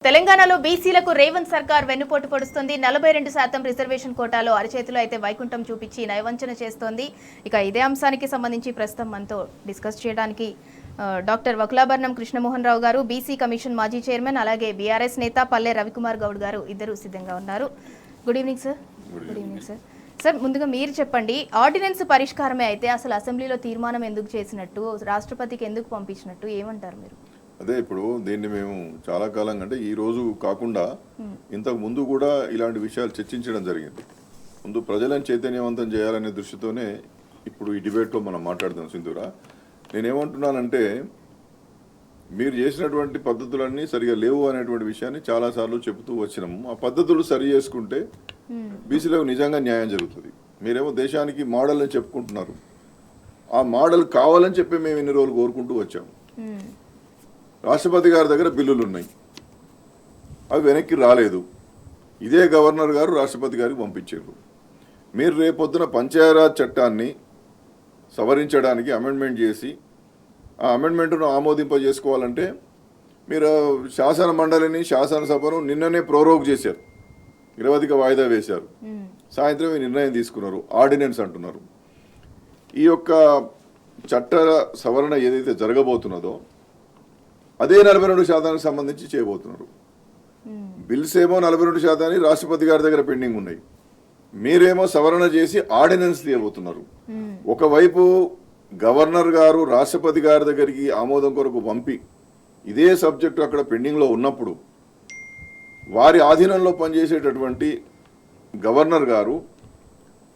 తెలంగాణలో బీసీలకు రేవంత్ సర్కార్ వెన్నుపోటు పొడుస్తుంది. 42% రిజర్వేషన్ కోటాలో అరచేతిలో అయితే వైకుంఠం చూపించి నయవంచన చేస్తోంది. ఇక ఇదే అంశానికి సంబంధించి ప్రస్తుతం మనతో డిస్కస్ చేయడానికి డాక్టర్ వకులాభరణం కృష్ణమోహన్ రావు గారు, బీసీ కమిషన్ మాజీ చైర్మన్, అలాగే బీఆర్ఎస్ నేత పల్లె రవికుమార్ గౌడ్ గారు ఇద్దరు సిద్ధంగా ఉన్నారు. Good evening sir. Good evening sir. Sir, ముందుగా మీరు చెప్పండి, ఆర్డినెన్స్ పరిష్కారమే అయితే అసలు అసెంబ్లీలో తీర్మానం ఎందుకు చేసినట్టు, రాష్ట్రపతికి ఎందుకు పంపించినట్టు, ఏమంటారు మీరు? అదే ఇప్పుడు దీన్ని మేము చాలా కాలంగా అంటే ఈ రోజు కాకుండా ఇంతకు ముందు కూడా ఇలాంటి విషయాలు చర్చించడం జరిగింది. ముందు ప్రజలను చైతన్యవంతం చేయాలనే దృష్టితోనే ఇప్పుడు ఈ డిబేట్లో మనం మాట్లాడుతున్నాం. సింధూరా, నేనేమంటున్నానంటే మీరు చేసినటువంటి పద్ధతులన్నీ సరిగా లేవు అనేటువంటి విషయాన్ని చాలాసార్లు చెబుతూ వచ్చినాము. ఆ పద్ధతులు సరి చేసుకుంటే బీసీలకు నిజంగా న్యాయం జరుగుతుంది. మీరేమో దేశానికి మోడల్ అని చెప్పుకుంటున్నారు. ఆ మోడల్ కావాలని చెప్పి మేము ఇన్ని రోజులు కోరుకుంటూ వచ్చాము. రాష్ట్రపతి గారి దగ్గర బిల్లులు ఉన్నాయి, అవి వెనక్కి రాలేదు. ఇదే గవర్నర్ గారు రాష్ట్రపతి గారికి పంపించారు. మీరు రేపొద్దున పంచాయరాజ్ చట్టాన్ని సవరించడానికి అమెండ్మెంట్ చేసి ఆ అమెండ్మెంట్ను ఆమోదింపజేసుకోవాలంటే మీరు శాసన మండలిని, శాసనసభను నిన్ననే ప్రోరోగ్ చేశారు, 20కి వాయిదా వేశారు. సాయంత్రం ఈ నిర్ణయం తీసుకున్నారు, ఆర్డినెన్స్ అంటున్నారు. ఈ యొక్క చట్ట సవరణ ఏదైతే జరగబోతున్నదో అదే 42% సంబంధించి చేయబోతున్నారు. బిల్స్ ఏమో 42% రాష్ట్రపతి గారి దగ్గర పెండింగ్ ఉన్నాయి. మీరేమో సవరణ చేసి ఆర్డినెన్స్ తీయబోతున్నారు. ఒకవైపు గవర్నర్ గారు రాష్ట్రపతి గారి దగ్గరికి ఆమోదం కొరకు పంపి ఇదే సబ్జెక్టు అక్కడ పెండింగ్లో ఉన్నప్పుడు వారి ఆధీనంలో పనిచేసేటటువంటి గవర్నర్ గారు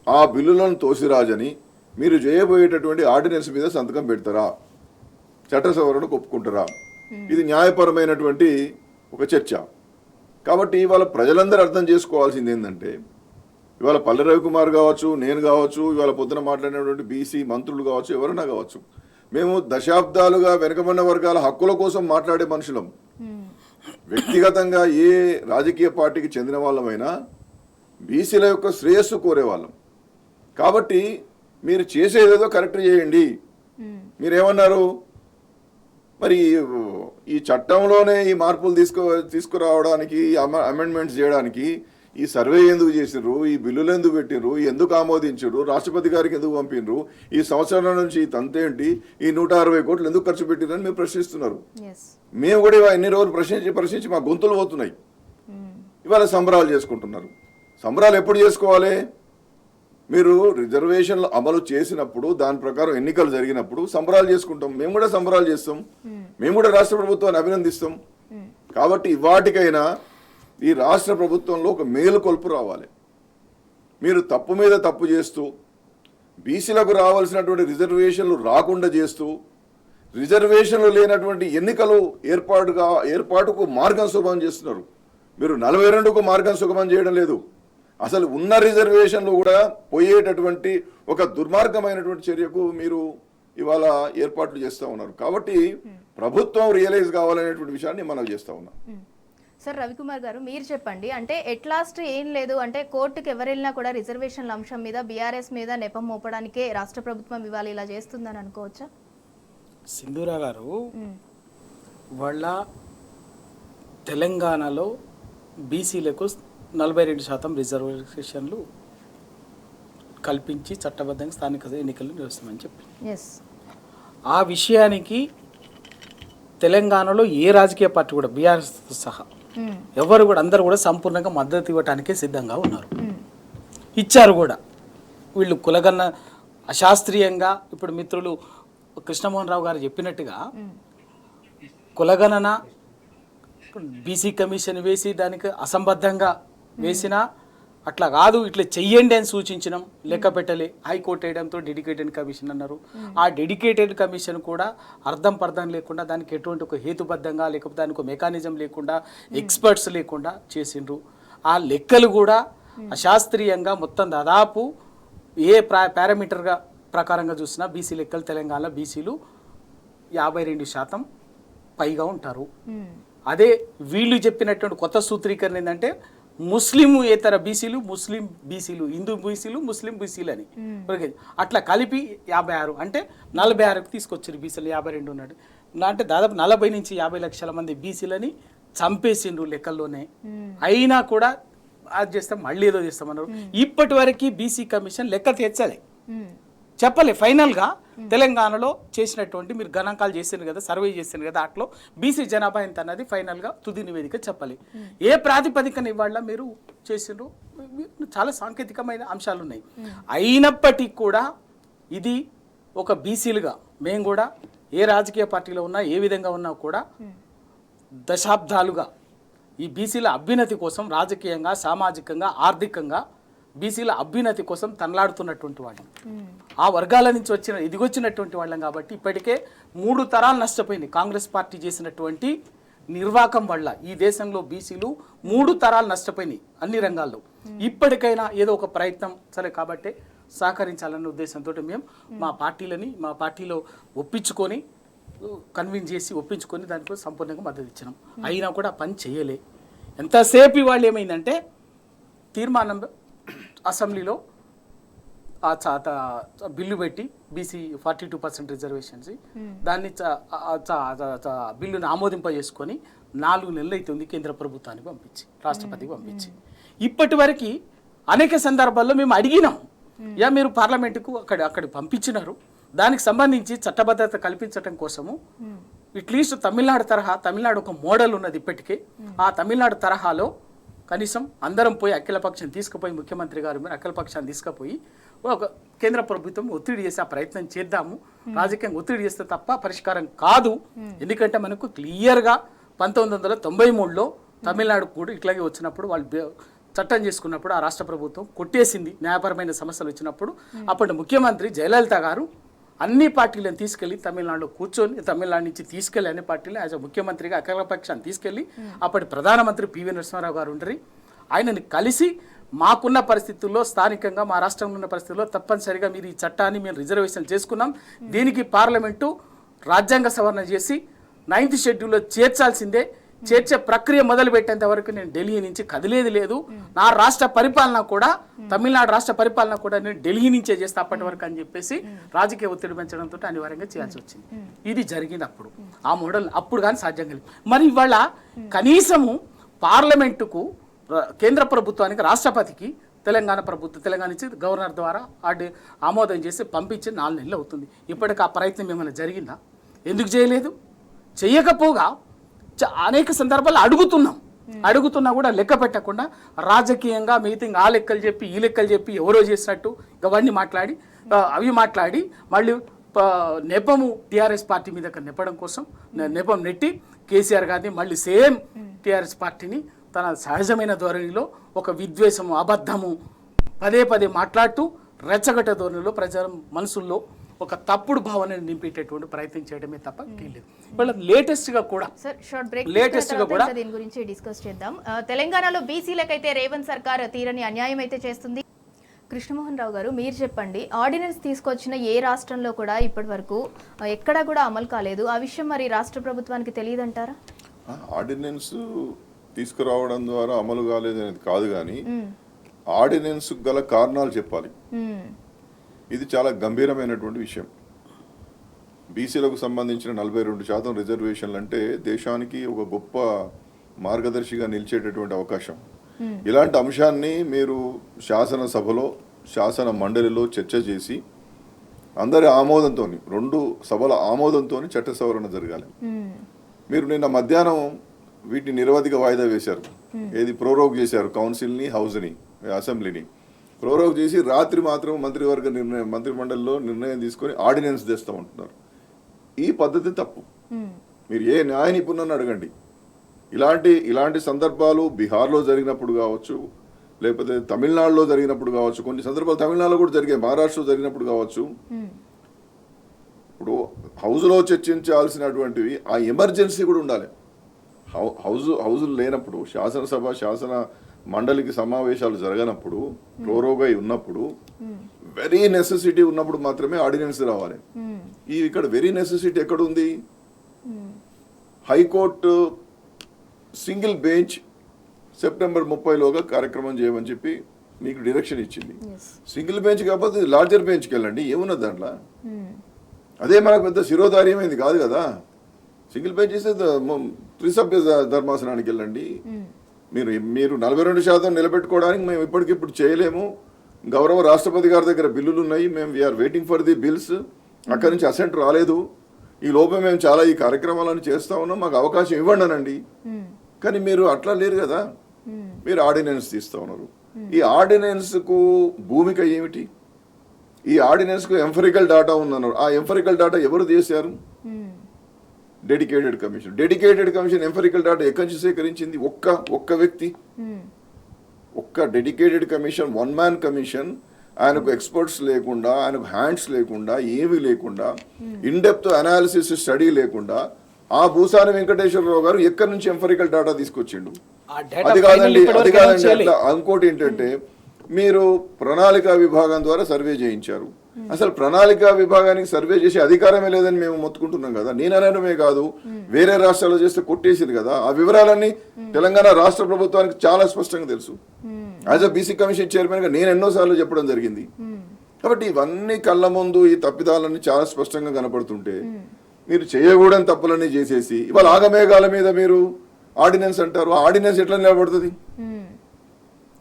ఆ బిల్లులను తోసిరాజని మీరు చేయబోయేటటువంటి ఆర్డినెన్స్ మీద సంతకం పెడతారా, చట్ట సవరణకు ఒప్పుకుంటారా? ఇది న్యాయపరమైనటువంటి ఒక చర్చ. కాబట్టి ఇవాళ ప్రజలందరూ అర్థం చేసుకోవాల్సింది ఏంటంటే, ఇవాళ పల్లె రవికుమార్ కావచ్చు, నేను కావచ్చు, ఇవాళ పొద్దున మాట్లాడినటువంటి బీసీ మంత్రులు కావచ్చు, ఎవరైనా కావచ్చు, మేము దశాబ్దాలుగా వెనుకబడిన వర్గాల హక్కుల కోసం మాట్లాడే మనుషులం. వ్యక్తిగతంగా ఏ రాజకీయ పార్టీకి చెందిన వాళ్ళమైనా బీసీల యొక్క శ్రేయస్సు కోరేవాళ్ళం. కాబట్టి మీరు చేసేదేదో కరెక్ట్ చేయండి. మీరేమన్నారు, మరి ఈ చట్టంలోనే ఈ మార్పులు తీసుకురావడానికి, అమెండ్మెంట్స్ చేయడానికి ఈ సర్వే ఎందుకు చేసిర్రు, ఈ బిల్లులు ఎందుకు పెట్టినరు, ఎందుకు ఆమోదించరు, రాష్ట్రపతి గారికి ఎందుకు పంపినరు, ఈ సంవత్సరం నుంచి ఈ తంతేంటి, ఈ 160 కోట్లు ఎందుకు ఖర్చు పెట్టిరని మీరు ప్రశ్నిస్తున్నారు. మేము కూడా ఎన్ని రోజులు ప్రశ్నించి మా గొంతులు పోతున్నాయి. ఇవాళ సంబరాలు చేసుకుంటున్నారు. సంబరాలు ఎప్పుడు చేసుకోవాలి? మీరు రిజర్వేషన్లు అమలు చేసినప్పుడు, దాని ప్రకారం ఎన్నికలు జరిగినప్పుడు సంబరాలు చేసుకుంటాం. మేము కూడా సంబరాలు చేస్తాం, మేము కూడా రాష్ట్ర ప్రభుత్వాన్ని అభినందిస్తాం. కాబట్టి వాటికైనా ఈ రాష్ట్ర ప్రభుత్వంలో ఒక మేలుకొల్పు రావాలి. మీరు తప్పు మీద తప్పు చేస్తూ, బీసీలకు రావాల్సినటువంటి రిజర్వేషన్లు రాకుండా చేస్తూ, రిజర్వేషన్లు లేనటువంటి ఎన్నికలు ఏర్పాటుకు మార్గం సుగమం చేస్తున్నారు. మీరు 42కు మార్గం సుగమం చేయడం లేదు. అసలు ఉన్న రిజర్వేషన్లు కూడా పోయేటటువంటి ఒక దుర్మార్గమైనటువంటి చర్యకు మీరు ఇవాళ ఏర్పాట్లు చేస్తూ ఉన్నారు. కాబట్టి ప్రభుత్వం రియలైజ్ కావాలనేటువంటి విషయాన్ని మనం చేస్తూ ఉన్నాం. సార్, రవికుమార్ గారు, మీరు చెప్పండి, అంటే ఎట్ లాస్ట్ ఏం లేదు అంటే కోర్టుకు ఎవరెళ్ళినా కూడా రిజర్వేషన్ల అంశం మీద బీఆర్ఎస్ మీద నెపం మోపడానికే రాష్ట్ర ప్రభుత్వం ఇవాళ ఇలా చేస్తుందని అనుకోవచ్చా? సింధూరా గారు, వాళ్ళ తెలంగాణలో బీసీలకు 42% రిజర్వేషన్లు కల్పించి చట్టబద్ధంగా స్థానిక ఎన్నికలు నిర్వహిస్తామని చెప్పి, ఆ విషయానికి తెలంగాణలో ఏ రాజకీయ పార్టీ కూడా, బీఆర్ఎస్ సహా ఎవరు కూడా, అందరూ కూడా సంపూర్ణంగా మద్దతు ఇవ్వటానికే సిద్ధంగా ఉన్నారు. ఇచ్చారు కూడా. వీళ్ళు కులగన్న అశాస్త్రీయంగా, ఇప్పుడు మిత్రులు కృష్ణమోహన్ రావు గారు చెప్పినట్టుగా కులగణన బీసీ కమిషన్ వేసి దానికి అసంబద్ధంగా వేసినా అట్లా కాదు, ఇట్లా చెయ్యండి అని సూచించడం, లెక్క పెట్టలే, హైకోర్టు వేయడంతో డెడికేటెడ్ కమిషన్ అన్నారు. ఆ డెడికేటెడ్ కమిషన్ కూడా అర్థం పర్థం లేకుండా, దానికి ఎటువంటి ఒక హేతుబద్ధంగా, లేకపోతే దానికి ఒక మెకానిజం లేకుండా, ఎక్స్పర్ట్స్ లేకుండా చేసిండ్రు. ఆ లెక్కలు కూడా అశాస్త్రీయంగా మొత్తం దాదాపు ఏ పారామీటర్గా ప్రకారంగా చూసినా బీసీ లెక్కలు తెలంగాణలో బీసీలు 52% పైగా ఉంటారు. అదే వీళ్ళు చెప్పినటువంటి కొత్త సూత్రీకరణ ఏంటంటే ముస్లింయేతర బీసీలు, ముస్లిం బీసీలు, హిందూ బీసీలు, ముస్లిం బీసీలు అని అట్లా కలిపి 56 అంటే 46కు తీసుకొచ్చారు. బీసీలు 52 ఉన్నాడు అంటే దాదాపు 40 నుంచి 50 లక్షల మంది బీసీలని చంపేసిండ్రు లెక్కల్లోనే. అయినా కూడా అది చేస్తాం మళ్ళీ ఏదో చేస్తామన్నారు. ఇప్పటి వరకు బీసీ కమిషన్ లెక్క తెచ్చలే, చెప్పలే. ఫైనల్గా తెలంగాణలో చేసినటువంటి మీరు గణాంకాలు చేసిండ్రు కదా, సర్వే చేసిండ్రు కదా, అట్లో బీసీ జనాభా ఎంత అన్నది ఫైనల్గా తుది నివేదిక చెప్పాలి. ఏ ప్రాతిపదికన ఇవాళ మీరు చేసిండ్రు, చాలా సాంకేతికమైన అంశాలు ఉన్నాయి. అయినప్పటికీ కూడా ఇది ఒక బీసీలుగా మేము కూడా ఏ రాజకీయ పార్టీలో ఉన్నా ఏ విధంగా ఉన్నా కూడా దశాబ్దాలుగా ఈ బీసీల అభ్యున్నతి కోసం రాజకీయంగా సామాజికంగా ఆర్థికంగా బీసీల అభ్యున్నతి కోసం తనలాడుతున్నటువంటి వాళ్ళం, ఆ వర్గాల నుంచి ఎదిగొచ్చినటువంటి వాళ్ళం. కాబట్టి ఇప్పటికే 3 తరాలు నష్టపోయింది కాంగ్రెస్ పార్టీ చేసినటువంటి నిర్వాకం వల్ల. ఈ దేశంలో బీసీలు 3 తరాలు నష్టపోయినాయి అన్ని రంగాల్లో. ఇప్పటికైనా ఏదో ఒక ప్రయత్నం సరే కాబట్టి సహకరించాలన్న ఉద్దేశంతో మేము మా పార్టీలో ఒప్పించుకొని కన్విన్స్ చేసి ఒప్పించుకొని దానికి సంపూర్ణంగా మద్దతు ఇచ్చినాం. అయినా కూడా పని చేయలే. ఎంతసేపు వాళ్ళు ఏమైందంటే తీర్మానం అసెంబ్లీలో బిల్లు పెట్టి బీసీ 42% రిజర్వేషన్స్ దాన్ని బిల్లుని ఆమోదింపజేసుకొని 4 నెలలు అవుతుంది కేంద్ర ప్రభుత్వానికి పంపించి రాష్ట్రపతికి పంపించి. ఇప్పటి వరకు అనేక సందర్భాల్లో మేము అడిగినాం, మీరు పార్లమెంటుకు అక్కడ పంపించినారు, దానికి సంబంధించి చట్టబద్ధత కల్పించడం కోసము అట్లీస్ట్ తమిళనాడు ఒక మోడల్ ఉన్నది ఇప్పటికే. ఆ తమిళనాడు తరహాలో కనీసం అందరం పోయి అఖిలపక్షం తీసుకుపోయి ముఖ్యమంత్రి గారు మీరు అఖిలపక్షాన్ని తీసుకుపోయి ఒక కేంద్ర ప్రభుత్వం ఒత్తిడి చేసి ఆ ప్రయత్నం చేద్దాము. రాజకీయంగా ఒత్తిడి చేస్తే తప్ప పరిష్కారం కాదు. ఎందుకంటే మనకు క్లియర్గా 1993లో తమిళనాడు కూడా ఇట్లాగే వచ్చినప్పుడు వాళ్ళు చట్టం చేసుకున్నప్పుడు ఆ రాష్ట్ర ప్రభుత్వం కొట్టేసింది. న్యాయపరమైన సమస్యలు వచ్చినప్పుడు అప్పటి ముఖ్యమంత్రి జయలలిత గారు అన్ని పార్టీలను తీసుకెళ్లి తమిళనాడులో కూర్చొని తమిళనాడు నుంచి తీసుకెళ్లి అన్ని పార్టీలు యాజ్ ముఖ్యమంత్రిగా అఖిలపక్షాన్ని తీసుకెళ్లి అప్పటి ప్రధానమంత్రి పివి నరసింహారావు గారు ఉండరు, ఆయనని కలిసి మాకున్న పరిస్థితుల్లో స్థానికంగా మా రాష్ట్రంలో ఉన్న పరిస్థితుల్లో తప్పనిసరిగా మీరు ఈ చట్టాన్ని మేము రిజర్వేషన్ చేసుకున్నాం, దీనికి పార్లమెంటు రాజ్యాంగ సవరణ చేసి 9th షెడ్యూల్లో చేర్చాల్సిందే, చేర్చే ప్రక్రియ మొదలు పెట్టేంత వరకు నేను ఢిల్లీ నుంచి కదిలేది లేదు, నా రాష్ట్ర పరిపాలన కూడా తమిళనాడు రాష్ట్ర పరిపాలన కూడా నేను ఢిల్లీ నుంచే చేస్తే అప్పటి వరకు అని చెప్పేసి రాజకీయ ఒత్తిడి పెంచడంతో అనివార్యంగా చేయాల్సి వచ్చింది. ఇది జరిగినప్పుడు ఆ మోడల్ అప్పుడు కానీ సాధ్యం కలిగి. మరి ఇవాళ కనీసము పార్లమెంటుకు కేంద్ర ప్రభుత్వానికి రాష్ట్రపతికి తెలంగాణ నుంచి గవర్నర్ ద్వారా ఆమోదం చేసి పంపించి 4 నెలలు అవుతుంది. ఇప్పటికి ఆ ప్రయత్నం ఏమైనా జరిగిందా? ఎందుకు చేయలేదు? చెయ్యకపోగా అనేక సందర్భాలు అడుగుతున్నా కూడా లెక్క పెట్టకుండా రాజకీయంగా మిగతా ఆ లెక్కలు చెప్పి ఈ లెక్కలు చెప్పి ఎవరో చేసినట్టు అవన్నీ మాట్లాడి మళ్ళీ నెపము టీఆర్ఎస్ పార్టీ మీద నెప్పడం కోసం నెపం నెట్టి కేసీఆర్ గారిని మళ్ళీ సేమ్ టీఆర్ఎస్ పార్టీని తన సహజమైన ధోరణిలో ఒక విద్వేషము అబద్ధము పదే మాట్లాడుతూ రెచ్చగొట్ట ధోరణిలో ప్రజల మనసుల్లో ఒక తప్పుడు భావనని నింపేటటువంటి ప్రయత్నం చేయడమే తప్ప లేదు. ఇవాళ లేటెస్ట్గా కూడా దీని గురించి డిస్కస్ చేద్దాం. తెలంగాణలో బీసీలకైతే రేవంత్ సర్కార్ తీరని అన్యాయం అయితే చేస్తుంది. కృష్ణమోహన్ రావు గారు, మీరు చెప్పండి, ఆర్డినెన్స్ తీసుకొచ్చిన ఏ రాష్ట్రంలో కూడా ఇప్పటి వరకు ఎక్కడా కూడా అమలు కాలేదు. ఆ విషయం మరి రాష్ట్ర ప్రభుత్వానికి తెలియదంటారా? ఆర్డినెన్స్ తీసుకురావడం ద్వారా అమలు కాలేదు అనేది కాదు, కానీ ఆర్డినెన్స్ గల కారణాలు చెప్పాలి. ఇది చాలా గంభీరమైనటువంటి విషయం. బీసీలకు సంబంధించిన 42% రిజర్వేషన్లు అంటే దేశానికి ఒక గొప్ప మార్గదర్శిగా నిలిచేటటువంటి అవకాశం. ఇలాంటి అంశాన్ని మీరు శాసనసభలో శాసన మండలిలో చర్చ చేసి అందరి ఆమోదంతో 2 సభల ఆమోదంతో చట్ట సవరణ జరగాలి. మీరు నిన్న మధ్యాహ్నం వీటిని నిరవధిక వాయిదా వేశారు. ఏది ప్రోరోగ్ చేశారు, కౌన్సిల్ని హౌస్ని అసెంబ్లీని ప్రోరోగ్ చేసి రాత్రి మాత్రం మంత్రిమండలిలో నిర్ణయం తీసుకొని ఆర్డినెన్స్ తెస్తామంటున్నారు. ఈ పద్ధతి తప్పు. మీరు ఏ న్యాయ నిపుణులను అడగండి. ఇలాంటి సందర్భాలు బీహార్లో జరిగినప్పుడు కావచ్చు, లేకపోతే తమిళనాడులో జరిగినప్పుడు కావచ్చు, కొన్ని సందర్భాలు తమిళనాడులో కూడా జరిగాయి, మహారాష్ట్రలో జరిగినప్పుడు కావచ్చు. ఇప్పుడు హౌస్లో చర్చించాల్సినటువంటివి ఆ ఎమర్జెన్సీ కూడా ఉండాలి. హౌజులు లేనప్పుడు శాసన మండలికి సమావేశాలు జరగనప్పుడు ప్రోరోగై ఉన్నప్పుడు వెరీ నెసెసిటీ ఉన్నప్పుడు మాత్రమే ఆర్డినెన్స్ రావాలి. ఇక్కడ వెరీ నెసెసిటీ ఎక్కడ ఉంది? హైకోర్టు సింగిల్ బెంచ్ సెప్టెంబర్ 30లోగా కార్యక్రమం చేయమని చెప్పి మీకు డైరెక్షన్ ఇచ్చింది. సింగిల్ బెంచ్ కాకపోతే లార్జర్ బెంచ్కి వెళ్ళండి, ఏమున్నది దాంట్లో? అదే మనకు పెద్ద శిరోధార్యమైంది కాదు కదా. సింగిల్ బెంచ్ ఇస్తే త్రిసభ్య ధర్మాసనానికి వెళ్ళండి. మీరు 42% నిలబెట్టుకోవడానికి మేము ఇప్పటికిప్పుడు చేయలేము. గౌరవ రాష్ట్రపతి గారి దగ్గర బిల్లులు ఉన్నాయి, మేము we are waiting for the bills, అక్కడి నుంచి అసెంట్ రాలేదు, ఈ లోపే మేము చాలా ఈ కార్యక్రమాలను చేస్తా ఉన్నాం, మాకు అవకాశం ఇవ్వండి అనండి. కానీ మీరు అట్లా లేరు కదా, మీరు ఆర్డినెన్స్ తీస్తా ఉన్నారు. ఈ ఆర్డినెన్స్కు భూమిక ఏమిటి? ఈ ఆర్డినెన్స్కు ఎంఫరికల్ డాటా ఉందన్నారు. ఆ ఎంఫరికల్ డాటా ఎవరు చేశారు? Dedicated commission. Dedicated commission empirical data ఎక్కడి నుంచి సేకరించింది? ఒక్క వ్యక్తి, ఒక్క dedicated commission, one man commission. ఆయనకు ఎక్స్పర్ట్స్ లేకుండా, ఆయనకు హ్యాండ్స్ లేకుండా, ఏమీ లేకుండా, ఇన్ డెప్త్ అనాలిసిస్ స్టడీ లేకుండా ఆ భూసాని వెంకటేశ్వరరావు గారు ఎక్కడి నుంచి ఎంఫరికల్ డాటా తీసుకొచ్చిండు? అది కాదండి. అట్లా ఇంకోటి ఏంటంటే, మీరు ప్రణాళికా విభాగం ద్వారా సర్వే చేయించారు. అసలు ప్రణాళికా విభాగానికి సర్వే చేసే అధికారమే లేదని మేము మొత్తుకుంటున్నాం కదా. నేను అనడమే కాదు, వేరే రాష్ట్రాల్లో చేస్తే కొట్టేసింది కదా. ఆ వివరాలన్నీ తెలంగాణ రాష్ట్ర ప్రభుత్వానికి చాలా స్పష్టంగా తెలుసు. As a BC commission chairman గా నేను ఎన్నోసార్లు చెప్పడం జరిగింది. కాబట్టి ఇవన్నీ కళ్ళ ముందు ఈ తప్పిదాలన్నీ చాలా స్పష్టంగా కనపడుతుంటే మీరు చేయకూడని తప్పులన్నీ చేసేసి ఇవాళ ఆగమేఘాల మీద మీరు ఆర్డినెన్స్ అంటారు. ఆ ఆర్డినెన్స్ ఎట్లా నిలబడుతుంది?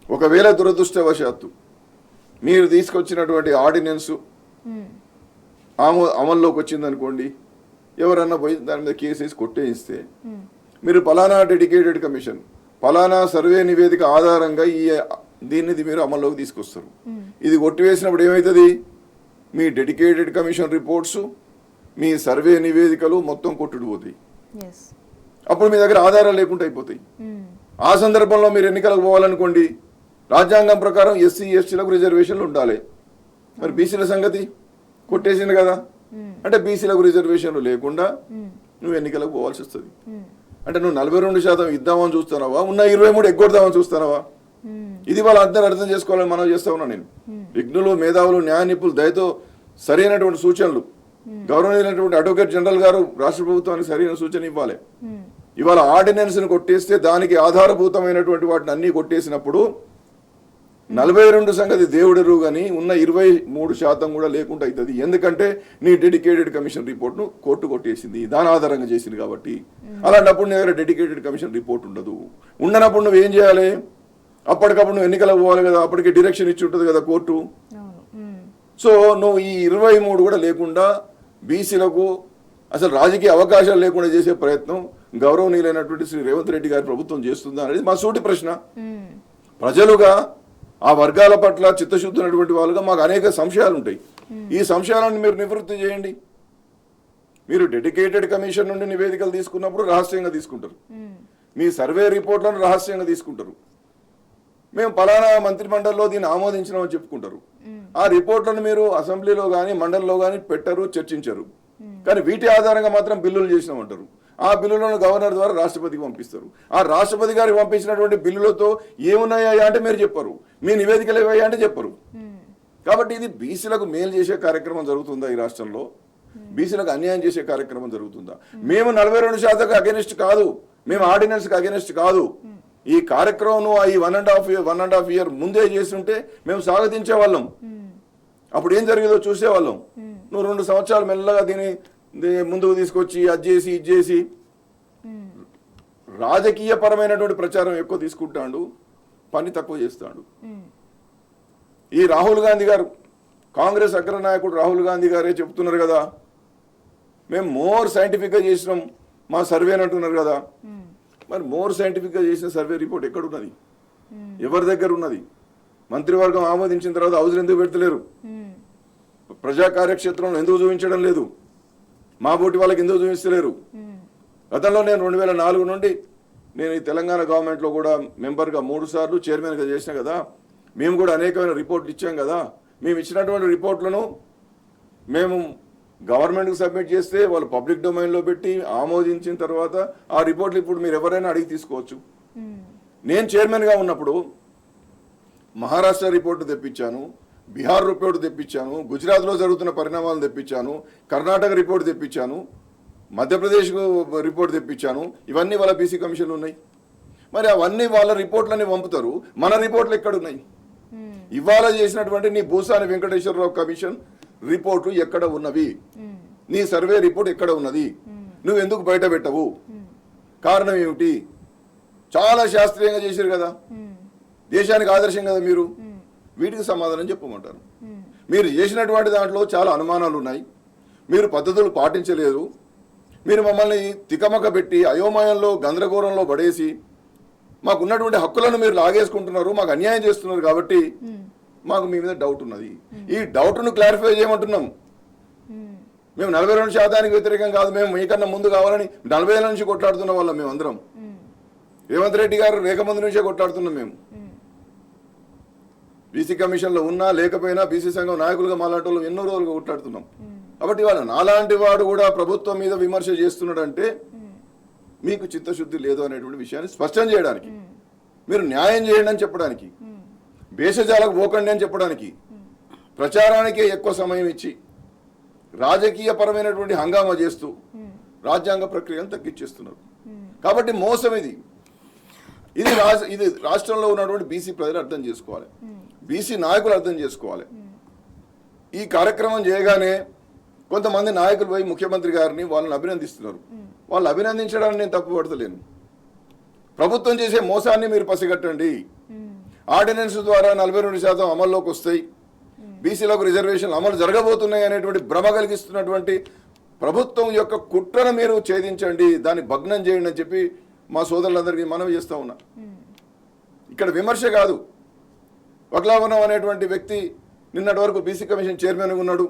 ఒకవేళ దురదృష్టవశాత్తు మీరు తీసుకొచ్చినటువంటి ఆర్డినెన్స్ అమల్లోకి వచ్చింది అనుకోండి, ఎవరన్నా పోయి దాని మీద కేసు వేసి కొట్టేయిస్తే మీరు పలానా డెడికేటెడ్ కమిషన్, పలానా సర్వే నివేదిక ఆధారంగా దీన్ని మీరు అమల్లోకి తీసుకొస్తారు. ఇది కొట్టివేసినప్పుడు ఏమవుతుంది? మీ డెడికేటెడ్ కమిషన్ రిపోర్ట్స్, మీ సర్వే నివేదికలు మొత్తం కొట్టుకుపోతాయి. అప్పుడు మీ దగ్గర ఆధారాలు లేకుండా అయిపోతాయి. ఆ సందర్భంలో మీరు ఎన్నికలకు పోవాలనుకోండి, రాజ్యాంగం ప్రకారం ఎస్సీ ఎస్టీలకు రిజర్వేషన్లు ఉండాలి. మరి బీసీల సంగతి కొట్టేసింది కదా. అంటే బీసీలకు రిజర్వేషన్లు లేకుండా నువ్వు ఎన్నికలకు పోవాల్సి వస్తుంది. అంటే నువ్వు 42% ఇద్దామని చూస్తున్నావా, ఉన్న 23 ఎగ్గొడదామని చూస్తున్నావా? ఇది వాళ్ళు అర్థం చేసుకోవాలని మనం చేస్తా ఉన్నా. నేను విఘ్నులు, మేధావులు, న్యాయ నిపుణులు దయతో సరైనటువంటి సూచనలు, గౌరవనీయులైనటువంటి అడ్వకేట్ జనరల్ గారు రాష్ట్ర ప్రభుత్వానికి సరైన సూచన ఇవ్వాలి. ఇవాళ ఆర్డినెన్స్ ని కొట్టేస్తే దానికి ఆధారభూతమైనటువంటి వాటిని అన్ని కొట్టేసినప్పుడు 42 సంగతి దేవుడెరువు కానీ ఉన్న 23% కూడా లేకుండా అవుతుంది. ఎందుకంటే నీ డెడికేటెడ్ కమిషన్ రిపోర్ట్ను కోర్టు కొట్టేసింది, దాని ఆధారంగా చేసింది కాబట్టి. అలాంటప్పుడు నీ దగ్గర డెడికేటెడ్ కమిషన్ రిపోర్ట్ ఉండదు. ఉండనప్పుడు నువ్వు ఏం చేయాలి? అప్పటికప్పుడు నువ్వు ఎన్నికలకు పోవాలి కదా, అప్పటికి డైరెక్షన్ ఇచ్చి ఉంటుంది కదా కోర్టు. సో నువ్వు ఈ 23 కూడా లేకుండా బీసీలకు అసలు రాజకీయ అవకాశాలు లేకుండా చేసే ప్రయత్నం గౌరవనీయులైనటువంటి శ్రీ రేవంత్ రెడ్డి గారి ప్రభుత్వం చేస్తుందా అనేది మా సూటి ప్రశ్న. ప్రజలుగా ఆ వర్గాల పట్ల చిత్తశుద్ధి ఉన్నటువంటి వాళ్ళుగా మాకు అనేక సంశయాలు ఉంటాయి. ఈ సంశయాలను మీరు నివృత్తి చేయండి. మీరు డెడికేటెడ్ కమిషన్ నుండి నివేదికలు తీసుకున్నప్పుడు రహస్యంగా తీసుకుంటారు, మీ సర్వే రిపోర్ట్లను రహస్యంగా తీసుకుంటారు. మేము పలానా మంత్రిమండలిలో దీన్ని ఆమోదించినామని చెప్పుకుంటారు. ఆ రిపోర్ట్లను మీరు అసెంబ్లీలో కానీ మండలిలో కానీ పెట్టరు, చర్చించరు. కానీ వీటి ఆధారంగా మాత్రం బిల్లులు చేసినామంటారు. ఆ బిల్లులను గవర్నర్ ద్వారా రాష్ట్రపతికి పంపిస్తారు. ఆ రాష్ట్రపతి గారికి పంపించినటువంటి బిల్లులతో ఏమున్నాయా అంటే మీరు చెప్పరు, మీ నివేదికలు ఏవయ్యా అంటే చెప్పరు. కాబట్టి ఇది బీసీలకు మేలు చేసే కార్యక్రమం జరుగుతుందా ఈ రాష్ట్రంలో? బీసీలకు అన్యాయం చేసే కార్యక్రమం జరుగుతుందా? మేము 42% అగెనిస్ట్ కాదు, మేము ఆర్డినెన్స్కి అగెనిస్ట్ కాదు. ఈ కార్యక్రమం ఈ 1.5 year ముందే చేస్తుంటే మేము స్వాగతించే వాళ్ళం. అప్పుడు ఏం జరిగేదో చూసేవాళ్ళం. నువ్వు 2 సంవత్సరాలు మెల్లగా దీన్ని ముందుకు తీసుకొచ్చి అది చేసి ఇది చేసి రాజకీయ పరమైనటువంటి ప్రచారం ఎక్కువ తీసుకుంటాడు, పని తక్కువ చేస్తాడు. ఈ రాహుల్ గాంధీ గారు, కాంగ్రెస్ అగ్రనాయకుడు రాహుల్ గాంధీ గారే చెప్తున్నారు కదా, మేము మోర్ సైంటిఫిక్గా చేసినాం మా సర్వే అని అంటున్నారు కదా. మరి మోర్ సైంటిఫిక్గా చేసిన సర్వే రిపోర్ట్ ఎక్కడున్నది? ఎవరి దగ్గర ఉన్నది? మంత్రివర్గం ఆమోదించిన తర్వాత హౌస్లు ఎందుకు పెడతలేరు? ప్రజా కార్యక్షేత్రంలో ఎందుకు చూపించడం లేదు? మా బోటి వాళ్ళకి ఎందుకు చూపిస్తలేరు? గతంలో నేను 2004 నుండి నేను ఈ తెలంగాణ గవర్నమెంట్లో కూడా మెంబర్గా 3 సార్లు చైర్మన్గా చేసిన కదా. మేము కూడా అనేకమైన రిపోర్ట్లు ఇచ్చాం కదా. మేము ఇచ్చినటువంటి రిపోర్ట్లను మేము గవర్నమెంట్కి సబ్మిట్ చేస్తే వాళ్ళు పబ్లిక్ డొమైన్లో పెట్టి ఆమోదించిన తర్వాత ఆ రిపోర్ట్లు ఇప్పుడు మీరు ఎవరైనా అడిగి తీసుకోవచ్చు. నేను చైర్మన్గా ఉన్నప్పుడు మహారాష్ట్ర రిపోర్టు తెప్పించాను, బీహార్ రిపోర్టు తెప్పించాను, గుజరాత్లో జరుగుతున్న పరిణామాలను తెప్పించాను, కర్ణాటక రిపోర్టు తెప్పించాను, మధ్యప్రదేశ్ రిపోర్ట్ తెప్పించాను. ఇవన్నీ వాళ్ళ బీసీ కమిషన్లు ఉన్నాయి. మరి అవన్నీ వాళ్ళ రిపోర్ట్లన్నీ పంపుతారు, మన రిపోర్ట్లు ఎక్కడున్నాయి? ఇవాళ చేసినటువంటి నీ భూసాని వెంకటేశ్వరరావు కమిషన్ రిపోర్టు ఎక్కడ ఉన్నవి? నీ సర్వే రిపోర్ట్ ఎక్కడ ఉన్నది? నువ్వు ఎందుకు బయట పెట్టవు, కారణం ఏమిటి? చాలా శాస్త్రీయంగా చేశారు కదా, దేశానికి ఆదర్శం కదా మీరు. వీటికి సమాధానం చెప్పమంటారు. మీరు చేసినటువంటి దాంట్లో చాలా అనుమానాలు ఉన్నాయి, మీరు పద్ధతులు పాటించలేదు, మీరు మమ్మల్ని తికమక పెట్టి అయోమయంలో గందరగోళంలో పడేసి మాకున్నటువంటి హక్కులను మీరు లాగేసుకుంటున్నారు, మాకు అన్యాయం చేస్తున్నారు. కాబట్టి మాకు మీ మీద డౌట్ ఉన్నది. ఈ డౌట్ను క్లారిఫై చేయమంటున్నాం. మేము 42% వ్యతిరేకం కాదు, మేము మీకన్నా ముందు కావాలని 40 ఏళ్ళ నుంచి కొట్లాడుతున్న వాళ్ళం. మేము అందరం రేవంత్ రెడ్డి గారు లేకముందు నుంచే కొట్లాడుతున్నాం. మేము బీసీ కమిషన్లో ఉన్నా లేకపోయినా బీసీ సంఘం నాయకులుగా మాలాంటి వాళ్ళు ఎన్నో రోజులుగా కొట్లాడుతున్నాం. కాబట్టి వాళ్ళు నాలాంటి వాడు కూడా ప్రభుత్వం మీద విమర్శ చేస్తున్నాడంటే మీకు చిత్తశుద్ధి లేదు అనేటువంటి విషయాన్ని స్పష్టం చేయడానికి, మీరు న్యాయం చేయండి అని చెప్పడానికి, భేషజాలకు పోకండి అని చెప్పడానికి, ప్రచారానికే ఎక్కువ సమయం ఇచ్చి రాజకీయ పరమైనటువంటి హంగామా చేస్తూ రాజ్యాంగ ప్రక్రియను తగ్గించేస్తున్నారు. కాబట్టి మోసం ఇది. ఇది రాష్ట్రంలో ఉన్నటువంటి బీసీ ప్రజలు అర్థం చేసుకోవాలి, బీసీ నాయకులు అర్థం చేసుకోవాలి. ఈ కార్యక్రమం చేయగానే కొంతమంది నాయకులు పోయి ముఖ్యమంత్రి గారిని వాళ్ళని అభినందిస్తున్నారు. వాళ్ళు అభినందించడానికి నేను తప్పు పడతలేను. ప్రభుత్వం చేసే మోసాన్ని మీరు పసిగట్టండి. ఆర్డినెన్స్ ద్వారా 42% అమల్లోకి వస్తాయి, బీసీలకు రిజర్వేషన్లు అమలు జరగబోతున్నాయి అనేటువంటి భ్రమ కలిగిస్తున్నటువంటి ప్రభుత్వం యొక్క కుట్రను మీరు ఛేదించండి, దాన్ని భగ్నం చేయండి అని చెప్పి మా సోదరులందరికీ మనవి చేస్తూ ఉన్నా. ఇక్కడ విమర్శ కాదు. వక్లావనం అనేటువంటి వ్యక్తి నిన్నటి వరకు బీసీ కమిషన్ చైర్మన్గా ఉన్నాడు,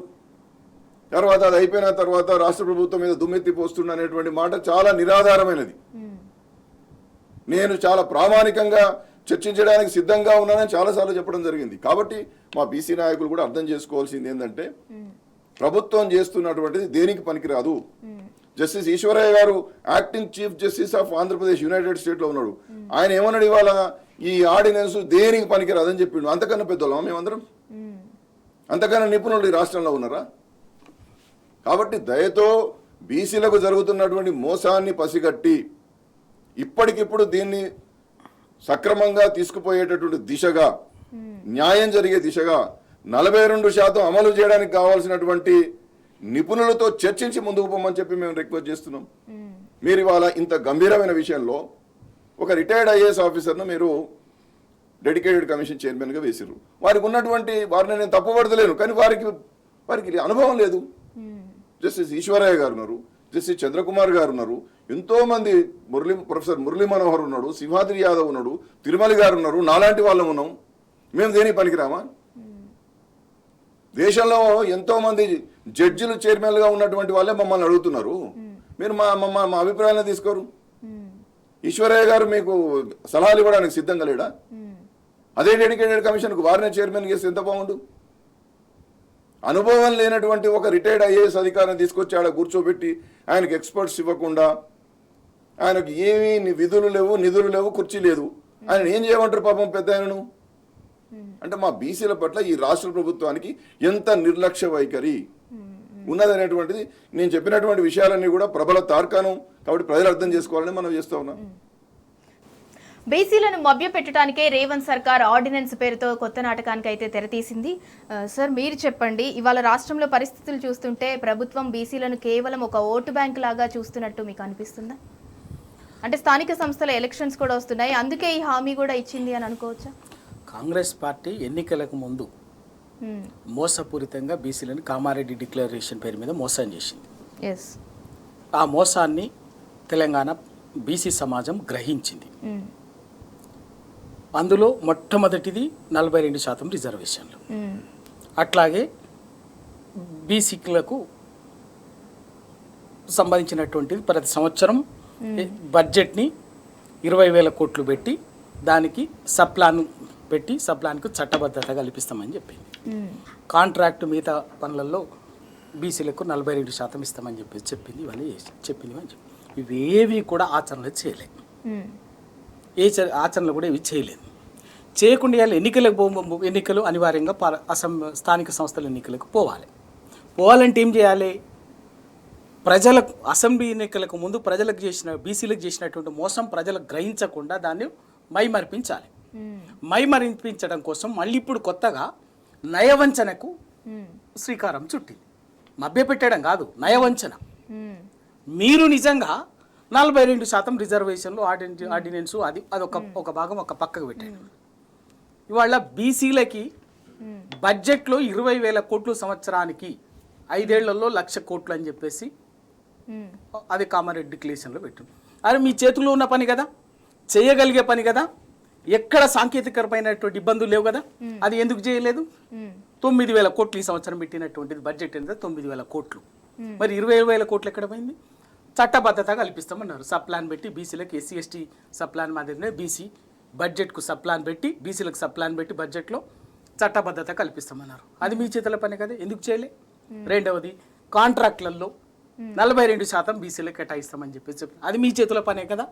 తర్వాత అది అయిపోయిన తర్వాత రాష్ట్ర ప్రభుత్వం మీద దుమ్మెత్తి పోస్తుండ అనేటువంటి మాట చాలా నిరాధారమైనది. నేను చాలా ప్రామాణికంగా చర్చించడానికి సిద్ధంగా ఉన్నానని చాలాసార్లు చెప్పడం జరిగింది. కాబట్టి మా బీసీ నాయకులు కూడా అర్థం చేసుకోవాల్సింది ఏంటంటే ప్రభుత్వం చేస్తున్నటువంటిది దేనికి పనికిరాదు. జస్టిస్ ఈశ్వరయ్య గారు acting chief justice of Andhra Pradesh United స్టేట్లో ఉన్నాడు. ఆయన ఏమన్నాడు, ఇవాళ ఈ ఆర్డినెన్స్ దేనికి పనికిరాదని చెప్పిండు. అంతకన్నా పెద్దోళ్ళం మేమందరం, అంతకన్నా నిపుణులు ఈ రాష్ట్రంలో ఉన్నారా? కాబట్టి దయతో బీసీలకు జరుగుతున్నటువంటి మోసాన్ని పసిగట్టి ఇప్పటికిప్పుడు దీన్ని సక్రమంగా తీసుకుపోయేటటువంటి దిశగా, న్యాయం జరిగే దిశగా 42% అమలు చేయడానికి కావాల్సినటువంటి నిపుణులతో చర్చించి ముందుకు పోమని చెప్పి మేము రిక్వెస్ట్ చేస్తున్నాం. మీరు ఇవాళ ఇంత గంభీరమైన విషయంలో ఒక రిటైర్డ్ ఐఏఎస్ ఆఫీసర్ను మీరు డెడికేటెడ్ కమిషన్ చైర్మన్గా వేసిర్రు. వారికి ఉన్నటువంటి వారిని నేను తప్పుపడతలేను, కానీ వారికి అనుభవం లేదు. జస్టిస్ ఈశ్వరయ్య గారు ఉన్నారు, జస్టిస్ చంద్రకుమార్ గారు ఉన్నారు, ఎంతోమంది ప్రొఫెసర్ మురళీ మనోహర్ ఉన్నాడు, సింహాద్రి యాదవ్ ఉన్నాడు, తిరుమల గారు ఉన్నారు, నాలాంటి వాళ్ళం ఉన్నాం. మేము దేనికి పనికిరామా? దేశంలో ఎంతో మంది జడ్జిలు చైర్మన్గా ఉన్నటువంటి వాళ్ళే మమ్మల్ని అడుగుతున్నారు. మీరు మా అభిప్రాయాలను తీసుకోరు. ఈశ్వరయ్య గారు మీకు సలహాలు ఇవ్వడానికి సిద్ధంగా లేడా? అదే డెడికేటెడ్ కమిషన్కు వారినే చైర్మన్ చేస్తే ఎంత బాగుండు. అనుభవం లేనటువంటి ఒక రిటైర్డ్ ఐఏఎస్ అధికారిని తీసుకొచ్చి ఆడ కూర్చోబెట్టి ఆయనకు ఎక్స్పర్ట్స్ ఇవ్వకుండా, ఆయనకు ఏమీ విధులు లేవు, నిధులు లేవు, కుర్చీ లేదు, ఆయన ఏం చేయమంటారు పాపం పెద్ద ఆయనను? అంటే మా బీసీల పట్ల ఈ రాష్ట్ర ప్రభుత్వానికి ఎంత నిర్లక్ష్య వైఖరి ఉన్నదనేటువంటిది నేను చెప్పినటువంటి విషయాలన్నీ కూడా ప్రబల తార్కాణం. కాబట్టి ప్రజలు అర్థం చేసుకోవాలని మనం చేస్తూ ఉన్నాం. బీసీలను మభ్యపెట్టడానికే రేవంత్ సర్కార్ ఆర్డినెన్స్ పేరుతో కొత్త నాటకానికి అయితే తెరతీసింది. సార్ మీరు చెప్పండి, ఇవాళ రాష్ట్రంలో పరిస్థితులు చూస్తుంటే ప్రభుత్వం బీసీలను కేవలం ఒక ఓటు బ్యాంక్ లాగా చూస్తున్నట్టు మీకు అనిపిస్తుందా? అంటే స్థానిక సంస్థల ఎలక్షన్స్ కూడా వస్తున్నాయి, అందుకే ఈ హామీ కూడా ఇచ్చింది అని అనుకోవచ్చా? కాంగ్రెస్ పార్టీ ఎన్నికలకు ముందు మోసపూరితంగా బీసీలను కామారెడ్డి డిక్లరేషన్ పేరు మీద మోసం చేసింది. ఆ మోసాన్ని తెలంగాణ బీసీ సమాజం గ్రహించింది. అందులో మొట్టమొదటిది 42% రిజర్వేషన్లు. అట్లాగే బీసీలకు సంబంధించినటువంటిది ప్రతి సంవత్సరం బడ్జెట్ని 20,000 కోట్లు పెట్టి దానికి సప్లాన్ పెట్టి సప్లాన్కు చట్టబద్ధత కల్పిస్తామని చెప్పింది. కాంట్రాక్ట్ మిగతా పనులలో బీసీలకు 42% ఇస్తామని చెప్పింది. ఇవన్నీ చెప్పింది అని చెప్పి ఇవేవి కూడా ఆచరణలు చేయలేదు. ఆచరణలు కూడా ఇవి చేయలేదు. చేయకుండా ఇవాళ ఎన్నికలు అనివార్యంగా స్థానిక సంస్థల ఎన్నికలకు పోవాలంటే ఏం చేయాలి? ప్రజలకు అసెంబ్లీ ఎన్నికలకు ముందు బీసీలకు చేసినటువంటి మోసం ప్రజలకు గ్రహించకుండా దాన్ని మైమరిపించాలి. మైమరిపించడం కోసం మళ్ళీ ఇప్పుడు కొత్తగా నయవంచనకు శ్రీకారం చుట్టింది. మభ్యపెట్టడం కాదు, నయవంచన. మీరు నిజంగా 42% రిజర్వేషన్లు ఆర్డినెన్స్ అది ఒక భాగం ఒక పక్కకు పెట్టారు. ఇవాళ బీసీలకి బడ్జెట్లో 20,000 కోట్లు సంవత్సరానికి 5 ఏళ్లలో 1,00,000 కోట్లు అని చెప్పేసి అది కామారెడ్డి డిక్లరేషన్లో పెట్టు. అది మీ చేతిలో ఉన్న పని కదా, చేయగలిగే పని కదా, ఎక్కడ సాంకేతికమైనటువంటి ఇబ్బందులు లేవు కదా, అది ఎందుకు చేయలేదు? 9,000 కోట్లు ఈ సంవత్సరం పెట్టినటువంటిది బడ్జెట్ ఎంత? 9,000 కోట్లు. మరి 20,000 కోట్లు ఎక్కడ పోయింది? చట్టబద్ధత కల్పిస్తామన్నారు. సబ్ ప్లాన్ పెట్టి బీసీలకు ఎస్సీ ఎస్టీ సబ్ ప్లాన్ మాదిరినే బీసీ బడ్జెట్కు సబ్ ప్లాన్ పెట్టి బీసీలకు సబ్ ప్లాన్ పెట్టి బడ్జెట్లో చట్టబద్ధత కల్పిస్తామన్నారు. అది మీ చేతుల పని కదా, ఎందుకు చేయలే? రెండవది కాంట్రాక్ట్లలో 42% బీసీలకు కేటాయిస్తామని చెప్పేసి అది మీ చేతుల పనే కదా,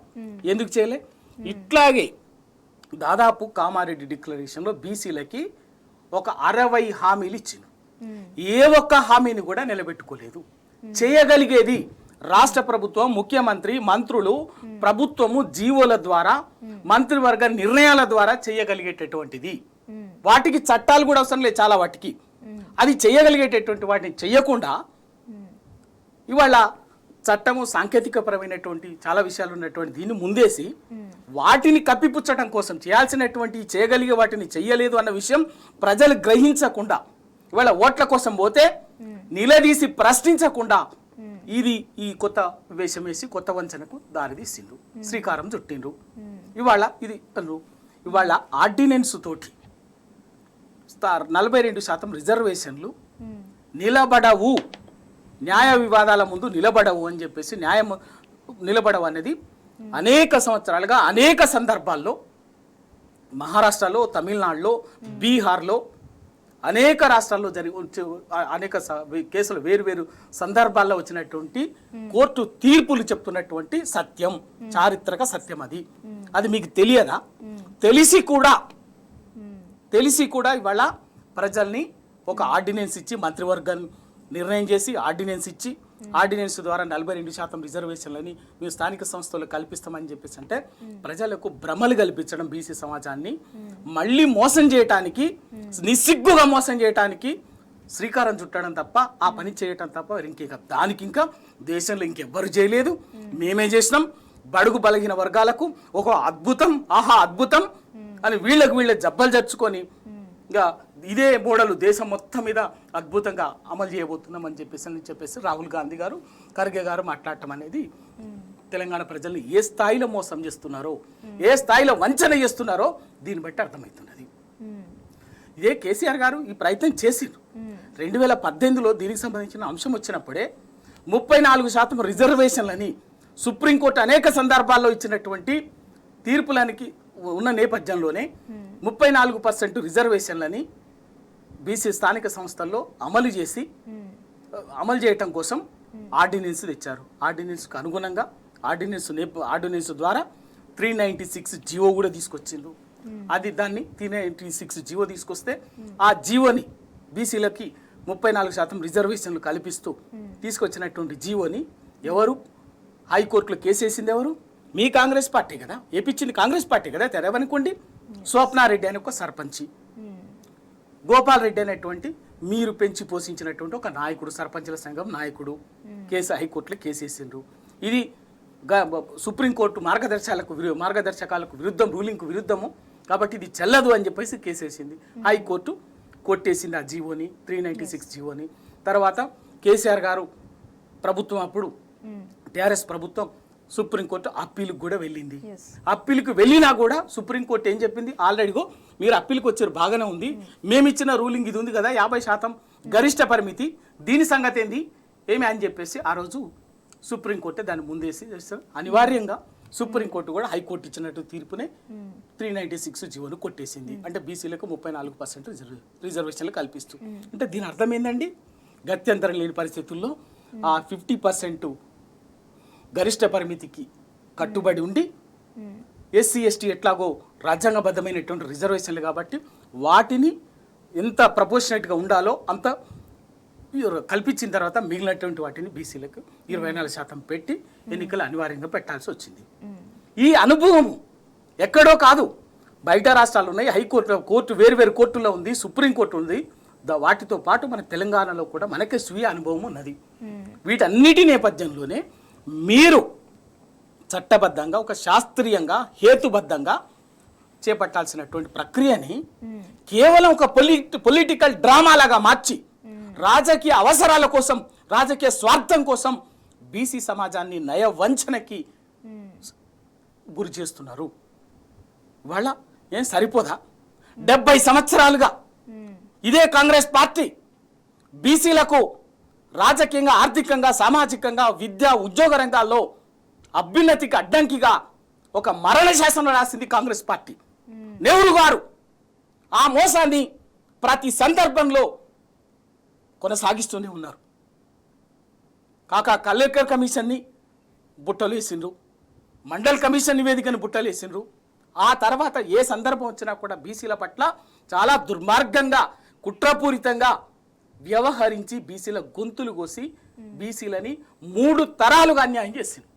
ఎందుకు చేయలే? ఇట్లాగే దాదాపు కామారెడ్డి డిక్లరేషన్లో బీసీలకి ఒక 60 హామీలు ఇచ్చింది. ఏ ఒక్క హామీని కూడా నిలబెట్టుకోలేదు. చేయగలిగేది రాష్ట్ర ప్రభుత్వం, ముఖ్యమంత్రి, మంత్రులు, ప్రభుత్వము జీవోల ద్వారా, మంత్రివర్గ నిర్ణయాల ద్వారా చేయగలిగేటటువంటిది. వాటికి చట్టాలు కూడా అవసరం లేదు చాలా వాటికి. అది చేయగలిగేటటువంటి వాటిని చేయకుండా ఇవాళ చట్టము సాంకేతికపరమైనటువంటి చాలా విషయాలు ఉన్నటువంటి దీన్ని ముందేసి వాటిని కప్పిపుచ్చడం కోసం చేయాల్సినటువంటి చేయగలిగే వాటిని చెయ్యలేదు అన్న విషయం ప్రజలు గ్రహించకుండా ఇవాళ ఓట్ల కోసం పోతే నిలదీసి ప్రశ్నించకుండా ఇది ఈ కొత్త వేషం వేసి కొత్త వంచనకు దారితీసిండ్రు, శ్రీకారం చుట్టిండ్రు. ఇవాళ ఆర్డినెన్స్ తోటి 42% రిజర్వేషన్లు నిలబడవు, న్యాయ వివాదాల ముందు నిలబడవు అని చెప్పేసి న్యాయం నిలబడవు అనేది అనేక సంవత్సరాలుగా అనేక సందర్భాల్లో మహారాష్ట్రలో, తమిళనాడులో, బీహార్లో అనేక రాష్ట్రాల్లో అనేక కేసులు వేరు సందర్భాల్లో వచ్చినటువంటి కోర్టు తీర్పులు చెప్తున్నటువంటి సత్యం, చారిత్రక సత్యం. అది మీకు తెలియదా? తెలిసి కూడా ఇవాళ ప్రజల్ని ఒక ఆర్డినెన్స్ ఇచ్చి మంత్రివర్గం నిర్ణయం చేసి ఆర్డినెన్స్ ద్వారా 42% రిజర్వేషన్లని మేము స్థానిక సంస్థలు కల్పిస్తామని చెప్పేసి అంటే ప్రజలకు భ్రమలు కల్పించడం, బీసీ సమాజాన్ని మళ్ళీ మోసం చేయటానికి, నిస్సిగ్గుగా మోసం చేయటానికి శ్రీకారం చుట్టడం తప్ప, ఆ పని చేయటం తప్ప దానికి ఇంకా దేశంలో ఇంకెవ్వరు చేయలేదు. మేమే చేసినాం. బడుగు బలహీన వర్గాలకు ఒక అద్భుతం, అద్భుతం అని వీళ్ళ జబ్బలు జరుచుకొని ఇంకా ఇదే మోడలు దేశం మొత్తం మీద అద్భుతంగా అమలు చేయబోతున్నామని చెప్పేసి రాహుల్ గాంధీ గారు, ఖర్గే గారు మాట్లాడటం అనేది తెలంగాణ ప్రజల్ని ఏ స్థాయిలో మోసం చేస్తున్నారో, ఏ స్థాయిలో వంచన చేస్తున్నారో దీన్ని బట్టి అర్థమవుతున్నది. ఇదే కేసీఆర్ గారు ఈ ప్రయత్నం చేసిండ్రు. 2018లో దీనికి సంబంధించిన అంశం వచ్చినప్పుడే 34% రిజర్వేషన్లని సుప్రీంకోర్టు అనేక సందర్భాల్లో ఇచ్చినటువంటి తీర్పులనికి ఉన్న నేపథ్యంలోనే 34% రిజర్వేషన్లని బీసీ స్థానిక సంస్థల్లో అమలు చేయటం కోసం ఆర్డినెన్స్ తెచ్చారు. ఆర్డినెన్స్కు అనుగుణంగా ఆర్డినెన్స్ ద్వారా 396 జీవో కూడా తీసుకొచ్చిండ్రు. దాన్ని 396 జీవో తీసుకొస్తే ఆ జీవోని బీసీలకి 34% రిజర్వేషన్లు కల్పిస్తూ తీసుకొచ్చినటువంటి జీవోని ఎవరు హైకోర్టులో కేసేసింది? ఎవరు? మీ కాంగ్రెస్ పార్టీ కదా, ఏపిచ్చింది కాంగ్రెస్ పార్టీ కదా. తెరవనుకోండి, స్వప్నారెడ్డి అనే ఒక సర్పంచి, గోపాల్ రెడ్డి అనేటువంటి మీరు పెంచి పోషించినటువంటి ఒక నాయకుడు, సర్పంచుల సంఘం నాయకుడు హైకోర్టులో కేసేసిండ్రు. ఇది సుప్రీంకోర్టు మార్గదర్శకాలకు విరుద్ధం, రూలింగ్కు విరుద్ధము కాబట్టి ఇది చెల్లదు అని చెప్పేసి కేసేసింది. హైకోర్టు కొట్టేసింది ఆ జీవోని, 396 జీవోని. తర్వాత కేసీఆర్ గారు ప్రభుత్వం, అప్పుడు టీఆర్ఎస్ ప్రభుత్వం సుప్రీంకోర్టు అప్పీలుకు కూడా వెళ్ళింది. అప్పీలుకు వెళ్ళినా కూడా సుప్రీంకోర్టు ఏం చెప్పింది? ఆల్రెడీగో మీరు అప్పీలుకు వచ్చారు, బాగానే ఉంది, మేమిచ్చిన రూలింగ్ ఇది ఉంది కదా, 50% గరిష్ట పరిమితి, దీని సంగతి ఏంది ఏమి అని చెప్పేసి ఆ రోజు సుప్రీంకోర్టు దాన్ని ముందేసి అనివార్యంగా సుప్రీంకోర్టు కూడా హైకోర్టు ఇచ్చినట్టు తీర్పునే 396 జీవోను కొట్టేసింది. అంటే బీసీలకు 34% రిజర్వేషన్లు కల్పిస్తూ. అంటే దీని అర్థం ఏందండి? గత్యంతరం లేని పరిస్థితుల్లో ఆ 50% గరిష్ట పరిమితికి కట్టుబడి ఉండి ఎస్సీ ఎస్టీ ఎట్లాగో రాజ్యాంగబద్ధమైనటువంటి రిజర్వేషన్లు కాబట్టి వాటిని ఎంత ప్రపోర్షనేట్గా ఉండాలో అంత కల్పించిన తర్వాత మిగిలినటువంటి వాటిని బీసీలకు 24% పెట్టి ఎన్నికలు అనివార్యంగా పెట్టాల్సి వచ్చింది. ఈ అనుభవం ఎక్కడో కాదు, బయట రాష్ట్రాలు ఉన్నాయి, కోర్టు వేరు కోర్టుల్లో ఉంది, సుప్రీంకోర్టు ఉంది. వాటితో పాటు మన తెలంగాణలో కూడా మనకే స్వీయ అనుభవం ఉన్నది. వీటన్నిటి నేపథ్యంలోనే మీరు చట్టబద్ధంగా ఒక శాస్త్రీయంగా హేతుబద్ధంగా చేపట్టాల్సినటువంటి ప్రక్రియని కేవలం ఒక పొలిటికల్ డ్రామా లాగా మార్చి రాజకీయ అవసరాల కోసం, రాజకీయ స్వార్థం కోసం బీసీ సమాజాన్ని నయవంచనకి గురి చేస్తున్నారు. ఇవాళ ఏం సరిపోదా? 70 సంవత్సరాలుగా ఇదే కాంగ్రెస్ పార్టీ బీసీలకు రాజకీయంగా, ఆర్థికంగా, సామాజికంగా, విద్యా ఉద్యోగ రంగాల్లో అభ్యున్నతికి అడ్డంకిగా ఒక మరణ శాసనం రాసింది కాంగ్రెస్ పార్టీ. నెహ్రూ గారు ఆ మోసాన్ని ప్రతి సందర్భంలో కొనసాగిస్తూనే ఉన్నారు. కలేకర్ కమిషన్ని బుట్టలు వేసిండ్రు, మండల్ కమిషన్ నివేదికను బుట్టలు వేసిండ్రు. ఆ తర్వాత ఏ సందర్భం వచ్చినా కూడా బీసీల పట్ల చాలా దుర్మార్గంగా, కుట్రపూరితంగా వ్యవహరించి బీసీల గొంతులు కోసి బీసీలని 3 తరాలుగా అన్యాయం చేసింది.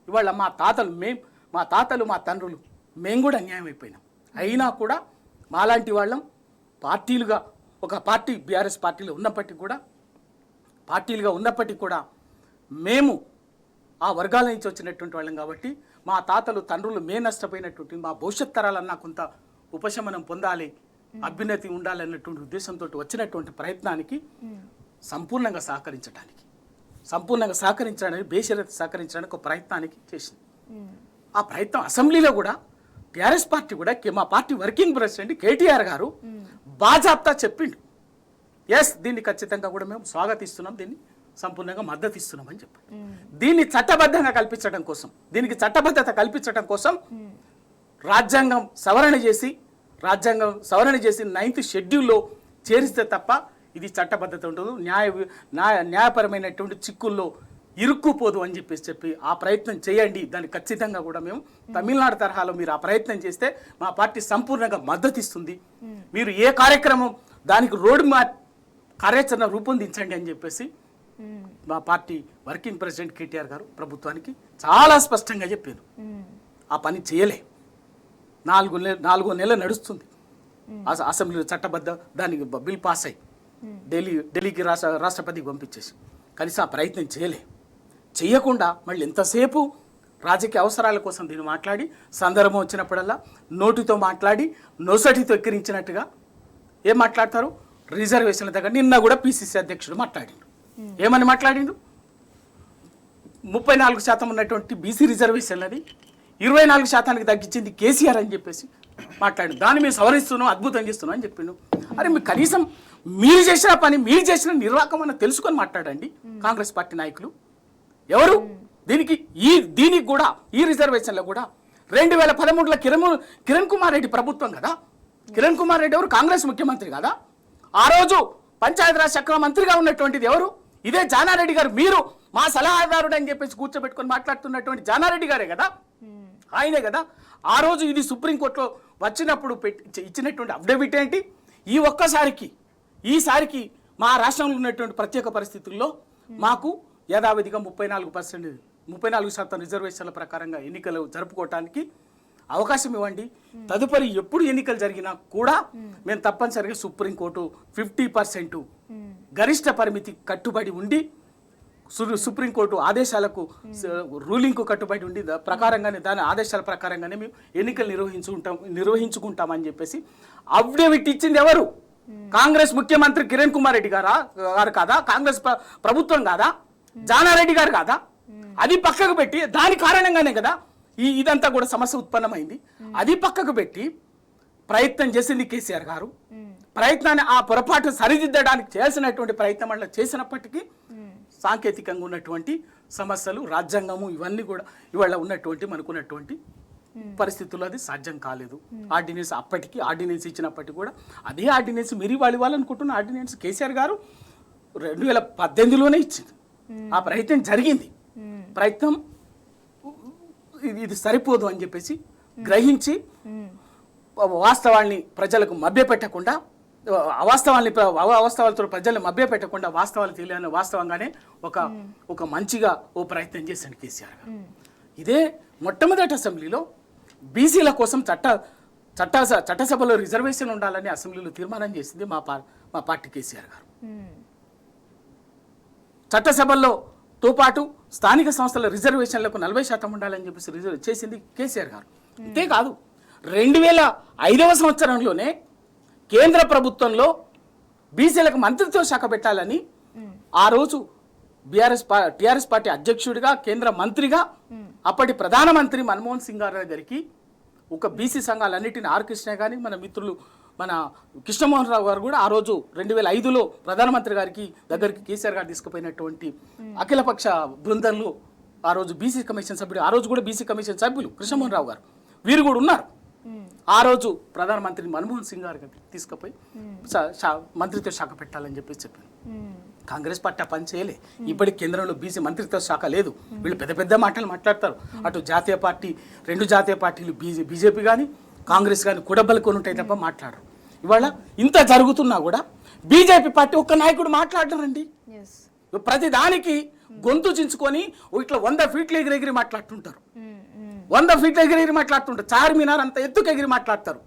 ఇవాళ మా తాతలు మా తండ్రులు మేము కూడా అన్యాయం అయిపోయినాం. అయినా కూడా మాలాంటి వాళ్ళం పార్టీలుగా, ఒక పార్టీ బీఆర్ఎస్ పార్టీలో ఉన్నప్పటికీ కూడా మేము ఆ వర్గాల నుంచి వచ్చినటువంటి వాళ్ళం కాబట్టి మా తాతలు తండ్రులు నష్టపోయినటువంటి మా భవిష్యత్ తరాలన్నా కొంత ఉపశమనం పొందాలి, అభ్యున్నతి ఉండాలన్నటువంటి ఉద్దేశంతో వచ్చినటువంటి ప్రయత్నానికి సంపూర్ణంగా సహకరించడానికి బేషరతు సహకరించడానికి ఒక ప్రయత్నానికి చేసింది. ఆ ప్రయత్నం అసెంబ్లీలో కూడా టీఆర్ఎస్ పార్టీ కూడా, మా పార్టీ వర్కింగ్ ప్రెసిడెంట్ కేటీఆర్ గారు బాజాప్తా చెప్పిండు, ఎస్ దీన్ని ఖచ్చితంగా కూడా మేము స్వాగతిస్తున్నాం, దీన్ని సంపూర్ణంగా మద్దతు ఇస్తున్నామని చెప్పారు. దీన్ని చట్టబద్ధంగా కల్పించడం కోసం, దీనికి చట్టబద్ధత కల్పించడం కోసం రాజ్యాంగం సవరణ చేసి 9th షెడ్యూల్లో చేరిస్తే తప్ప ఇది చట్టబద్ధత ఉండదు, న్యాయపరమైనటువంటి చిక్కుల్లో ఇరుక్కుపోదు అని చెప్పి ఆ ప్రయత్నం చేయండి. దాన్ని ఖచ్చితంగా కూడా మేము తమిళనాడు తరహాలో మీరు ఆ ప్రయత్నం చేస్తే మా పార్టీ సంపూర్ణంగా మద్దతు ఇస్తుంది. మీరు ఏ కార్యక్రమం దానికి రోడ్ మ్యాప్ కార్యాచరణ రూపొందించండి అని చెప్పేసి మా పార్టీ వర్కింగ్ ప్రెసిడెంట్ కేటీఆర్ గారు ప్రభుత్వానికి చాలా స్పష్టంగా చెప్పారు. ఆ పని చేయలే. 4 నెలలు నడుస్తుంది అసెంబ్లీలో చట్టబద్ధ దానికి బిల్ పాస్ అయ్యి ఢిల్లీకి రాష్ట్రపతికి పంపించేసి కనీసం ఆ ప్రయత్నం చేయకుండా మళ్ళీ ఎంతసేపు రాజకీయ అవసరాల కోసం దీన్ని మాట్లాడి, సందర్భం వచ్చినప్పుడల్లా నోటితో మాట్లాడి నొసటితో ఎక్కిరించినట్టుగా ఏం మాట్లాడతారు? రిజర్వేషన్ల దగ్గర నిన్న కూడా పిసిసి అధ్యక్షుడు మాట్లాడిండు. ఏమని మాట్లాడిండు? 34% ఉన్నటువంటి బీసీ రిజర్వేషన్లని 24% తగ్గించింది కేసీఆర్ అని చెప్పేసి మాట్లాడు. దాన్ని మేము సవరిస్తున్నాం, అద్భుతం చేస్తున్నాం అని చెప్పిండు. అరే మీరు కనీసం మీరు చేసిన పని, మీరు చేసిన నిర్వాహకం అని తెలుసుకొని మాట్లాడండి కాంగ్రెస్ పార్టీ నాయకులు. ఎవరు దీనికి కూడా ఈ రిజర్వేషన్లో కూడా 2013లో కిరణ్ కుమార్ రెడ్డి ప్రభుత్వం కదా. కిరణ్ కుమార్ రెడ్డి ఎవరు? కాంగ్రెస్ ముఖ్యమంత్రి కదా. ఆ రోజు పంచాయతీరాజ్ శాఖ మంత్రిగా ఉన్నటువంటిది ఎవరు? ఇదే జానారెడ్డి గారు. మీరు మా సలహాదారుడు అని చెప్పేసి కూర్చోబెట్టుకొని మాట్లాడుతున్నటువంటి జానారెడ్డి గారే కదా, ఆయనే కదా. ఆ రోజు ఇది సుప్రీంకోర్టులో వచ్చినప్పుడు ఇచ్చినటువంటి అఫిడవిట్ ఏంటి? ఈసారికి మా రాష్ట్రంలో ఉన్నటువంటి ప్రత్యేక పరిస్థితుల్లో మాకు యథావిధిగా 34% రిజర్వేషన్ల ప్రకారంగా ఎన్నికలు జరుపుకోవటానికి అవకాశం ఇవ్వండి. తదుపరి ఎప్పుడు ఎన్నికలు జరిగినా కూడా మేము తప్పనిసరిగా సుప్రీంకోర్టు 50% గరిష్ట పరిమితి కట్టుబడి ఉండి, సుప్రీంకోర్టు ఆదేశాలకు రూలింగ్కు కట్టుబడి ఉండి ప్రకారంగానే, దాని ఆదేశాల ప్రకారంగానే మేము ఎన్నికలు నిర్వహించుకుంటామని చెప్పేసి అఫిడవిట్ ఇచ్చింది ఎవరు? కాంగ్రెస్ ముఖ్యమంత్రి కిరణ్ కుమార్ రెడ్డి గారు కాదా? కాంగ్రెస్ ప్రభుత్వం కాదా? జానారెడ్డి గారు కాదా? అది పక్కకు పెట్టి, దాని కారణంగానే కదా ఇదంతా కూడా సమస్య ఉత్పన్నమైంది. అది పక్కకు పెట్టి ప్రయత్నం చేసింది కేసీఆర్ గారు. ప్రయత్నాన్ని, ఆ పొరపాటు సరిదిద్దడానికి చేయాల్సినటువంటి ప్రయత్నం వల్ల చేసినప్పటికీ సాంకేతికంగా ఉన్నటువంటి సమస్యలు, రాజ్యాంగము, ఇవన్నీ కూడా ఇవాళ మనకున్నటువంటి పరిస్థితుల్లో అది సాధ్యం కాలేదు. అప్పటికి ఆర్డినెన్స్ ఇచ్చినప్పటికీ కూడా అదే ఆర్డినెన్స్ మీరు ఇవ్వాలనుకుంటున్న ఆర్డినెన్స్ కేసీఆర్ గారు 2018లోనే ఇచ్చింది. ఆ ప్రయత్నం జరిగింది. ప్రయత్నం ఇది సరిపోదు అని చెప్పేసి గ్రహించి వాస్తవాల్ని ప్రజలకు మభ్యపెట్టకుండా, అవాస్తవాలతో ప్రజల్ని మభ్యపెట్టకుండా వాస్తవాలు తెలియని వాస్తవంగానే ఒక మంచిగా ప్రయత్నం చేశాడు కేసీఆర్ గారు. ఇదే మొట్టమొదటి అసెంబ్లీలో బీసీల కోసం చట్టసభలో రిజర్వేషన్ ఉండాలని అసెంబ్లీలో తీర్మానం చేసింది మా పార్టీ కేసీఆర్ గారు. చట్టసభల్లో తో పాటు స్థానిక సంస్థల రిజర్వేషన్లకు 40% ఉండాలని చెప్పేసి రిజర్వ్ చేసింది కేసీఆర్ గారు. అంతేకాదు 2005వ సంవత్సరంలోనే కేంద్ర ప్రభుత్వంలో బీసీలకు మంత్రిత్వ శాఖ పెట్టాలని ఆ రోజు టిఆర్ఎస్ పార్టీ అధ్యక్షుడిగా కేంద్ర మంత్రిగా అప్పటి ప్రధానమంత్రి మన్మోహన్ సింగ్ గారి దగ్గరికి ఒక బీసీ సంఘాలన్నిటిని ఆర్ కృష్ణ కానీ మన మిత్రులు మన కృష్ణమోహన్ రావు గారు కూడా ఆ రోజు 2005లో ప్రధానమంత్రి గారికి దగ్గరికి కేసీఆర్ గారు తీసుకుపోయినటువంటి అఖిలపక్ష బృందంలో ఆ రోజు బీసీ కమిషన్ సభ్యుడు, ఆ రోజు కూడా బీసీ కమిషన్ సభ్యులు కృష్ణమోహన్ రావు గారు వీరు కూడా ఉన్నారు. ఆ రోజు ప్రధానమంత్రి మన్మోహన్ సింగ్ గారికి తీసుకుపోయి మంత్రిత్వ శాఖ పెట్టాలని చెప్పేసి చెప్పారు. కాంగ్రెస్ పార్టీ పని చేయలే. ఇప్పటికి కేంద్రంలో బీసీ మంత్రిత్వ శాఖ లేదు. వీళ్ళు పెద్ద పెద్ద మాటలు మాట్లాడతారు. అటు జాతీయ పార్టీ, 2 జాతీయ పార్టీలు బీజేపీ కానీ కాంగ్రెస్ కానీ కూడబలుకొని ఉంటాయి తప్ప మాట్లాడరు. ఇవాళ ఇంత జరుగుతున్నా కూడా బీజేపీ పార్టీ ఒక్క నాయకుడు మాట్లాడరండి. ప్రతి దానికి గొంతు చించుకొని ఇట్లా 100 ఫీట్లు ఎగిరెగిరి మాట్లాడుతుంటారు. 100 ఫీట్లు ఎగిరెగిరి మాట్లాడుతుంటారు. చార్మినార్ అంత ఎత్తుకు ఎగిరి మాట్లాడతారు.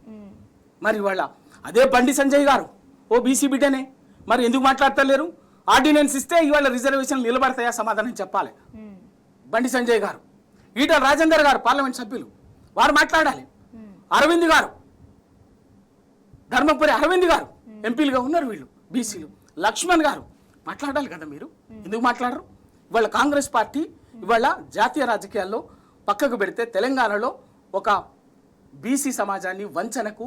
మరి ఇవాళ అదే బండి సంజయ్ గారు ఓ బీసీ బిడ్డనే, మరి ఎందుకు మాట్లాడతలేరు? ఆర్డినెన్స్ ఇస్తే ఇవాళ రిజర్వేషన్లు నిలబడతాయా? సమాధానం చెప్పాలి. బండి సంజయ్ గారు, ఈటల రాజేందర్ గారు పార్లమెంట్ సభ్యులు వారు మాట్లాడాలి. అరవింద్ గారు, ధర్మపురి అరవింద్ గారు ఎంపీలుగా ఉన్నారు వీళ్ళు బీసీలు. లక్ష్మణ్ గారు మాట్లాడాలి కదా, మీరు ఎందుకు మాట్లాడరు? ఇవాళ కాంగ్రెస్ పార్టీ ఇవాళ జాతీయ రాజకీయాల్లో పక్కకు పెడితే తెలంగాణలో ఒక బీసీ సమాజాన్ని వంచనకు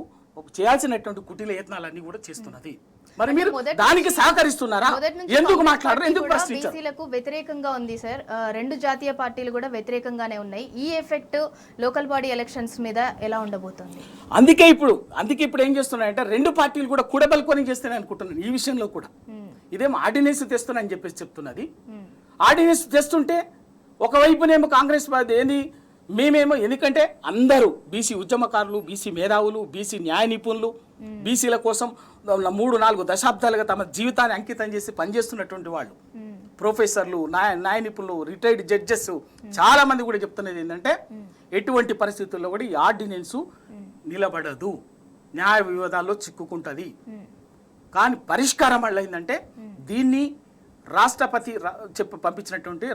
చేయాల్సినటువంటి కుటీల యత్నాలన్నీ కూడా చేస్తున్నది. మరి మీరు దానికి సహకరిస్తున్నారా? ఎందుకు మాట్లాడరు? ఎందుకు ప్రశ్నించారు? బీసీలకు వ్యతిరేకంగా ఉంది సార్. 2 జాతీయ పార్టీలు కూడా వ్యతిరేకంగానే ఉన్నాయి. ఈ ఎఫెక్ట్ లోకల్ బాడీ ఎలక్షన్స్ మీద ఎలా ఉండబోతోంది? అందుకే ఇప్పుడు ఏం చేస్తున్నాయంటే 2 పార్టీలు కూడా కూడబలుకొని చేస్తాయని అనుకుంటున్నాను. ఈ విషయంలో కూడా ఇదేమో ఆర్డినెన్స్ తెస్తున్నాయని చెప్పేసి చెప్తున్నది. ఆర్డినెన్స్ తెస్తుంటే ఒకవైపునేమో కాంగ్రెస్ ఏంది మేమేమో, ఎందుకంటే అందరూ బీసీ ఉద్యమకారులు, బీసీ మేధావులు, బీసీ న్యాయ నిపుణులు, బీసీల కోసం 3-4 దశాబ్దాలుగా తమ జీవితాన్ని అంకితం చేసి పనిచేస్తున్నటువంటి వాళ్ళు, ప్రొఫెసర్లు, న్యాయ నిపుణులు, రిటైర్డ్ జడ్జెస్ చాలా మంది కూడా చెప్తున్నది ఏంటంటే ఎటువంటి పరిస్థితుల్లో కూడా ఈ ఆర్డినెన్స్ నిలబడదు, న్యాయ వివాదాల్లో చిక్కుకుంటుంది. కానీ పరిష్కారం వల్ల ఏంటంటే దీన్ని రాష్ట్రపతి పంపించినటువంటి